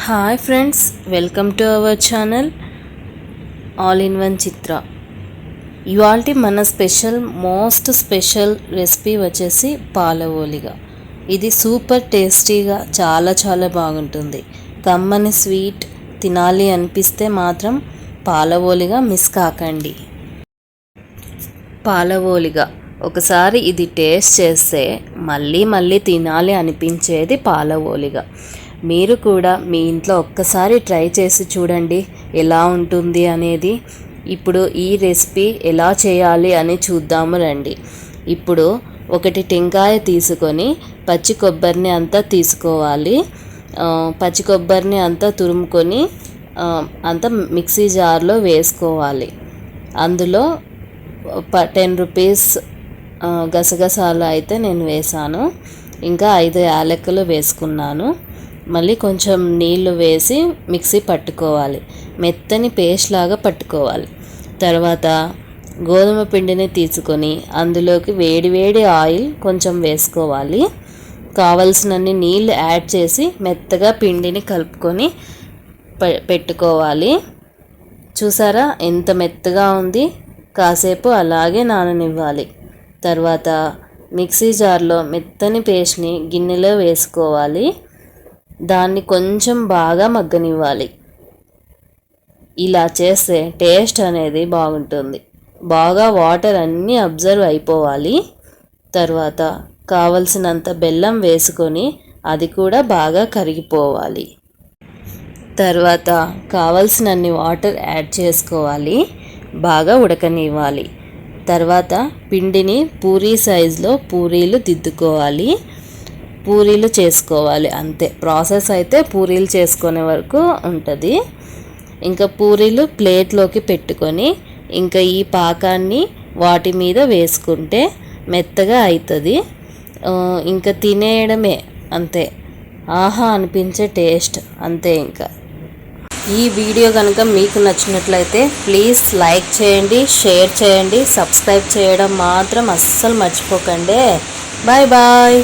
Hi friends, welcome to our channel all in one Chitra. ఇవాల్టి మన most special recipe వచ్చేసి పాలవోలిగా. ఇది సూపర్ టేస్టీగా చాలా చాలా బాగుంటుంది. కమ్మని స్వీట్ తినాలి అనిపిస్తే మాత్రం పాలవోలిగా మిస్ కాకండి. పాలవోలిగా ఒకసారి ఇది టేస్ట్ చేస్తే మళ్ళీ మళ్ళీ తినాలి అనిపించేది పాలవోలిగా. మీరు కూడా మీ ఇంట్లో ఒక్కసారి ట్రై చేసి చూడండి ఎలా ఉంటుంది అనేది. ఇప్పుడు ఈ రెసిపీ ఎలా చేయాలి అని చూద్దాము రండి. ఇప్పుడు ఒకటి టెంకాయ తీసుకొని పచ్చి కొబ్బరిని అంతా తీసుకోవాలి. పచ్చి కొబ్బరిని అంతా తురుముకొని అంతా మిక్సీ జార్లో వేసుకోవాలి. అందులో 10 రూపీస్ గసగసాలు అయితే నేను వేసాను. ఇంకా 5 యాలకులు వేసుకున్నాను. మళ్ళీ కొంచెం నీళ్లు వేసి మిక్సీ పట్టుకోవాలి. మెత్తని పేస్ట్ లాగా పట్టుకోవాలి. తర్వాత గోధుమ పిండిని తీసుకొని అందులోకి వేడి ఆయిల్ కొంచెం వేసుకోవాలి. కావలసినన్ని నీళ్ళు యాడ్ చేసి మెత్తగా పిండిని కలుపుకొని పెట్టుకోవాలి. చూసారా ఎంత మెత్తగా ఉంది. కాసేపు అలాగే నాననివ్వాలి. తర్వాత మిక్సీ జార్లో మెత్తని పేస్ట్ని గిన్నెలో వేసుకోవాలి. దాన్ని కొంచెం బాగా మగ్గనివ్వాలి. ఇలా చేస్తే టేస్ట్ అనేది బాగుంటుంది. బాగా వాటర్ అన్నీ అబ్జర్వ్ అయిపోవాలి. తర్వాత కావలసినంత బెల్లం వేసుకొని అది కూడా బాగా కరిగిపోవాలి. తర్వాత కావలసినన్ని వాటర్ యాడ్ చేసుకోవాలి. బాగా ఉడకనివ్వాలి. తర్వాత పిండిని పూరీ సైజులో పూరీలు దిద్దుకోవాలి. పూరీలు చేసుకోవాలి. అంతే ప్రాసెస్ అయితే పూరీలు చేసుకునే వరకు ఉంటుంది. ఇంకా పూరీలు ప్లేట్లోకి పెట్టుకొని ఇంకా ఈ పాకాన్ని వాటి మీద వేసుకుంటే మెత్తగా అవుతుంది. ఇంకా తినేయడమే అంతే. ఆహా అనిపించే టేస్ట్ అంతే. ఇంకా ఈ వీడియో కనుక మీకు నచ్చినట్లయితే ప్లీజ్ లైక్ చేయండి, షేర్ చేయండి, సబ్స్క్రైబ్ చేయడం మాత్రం అస్సలు మర్చిపోకండి. Bye bye.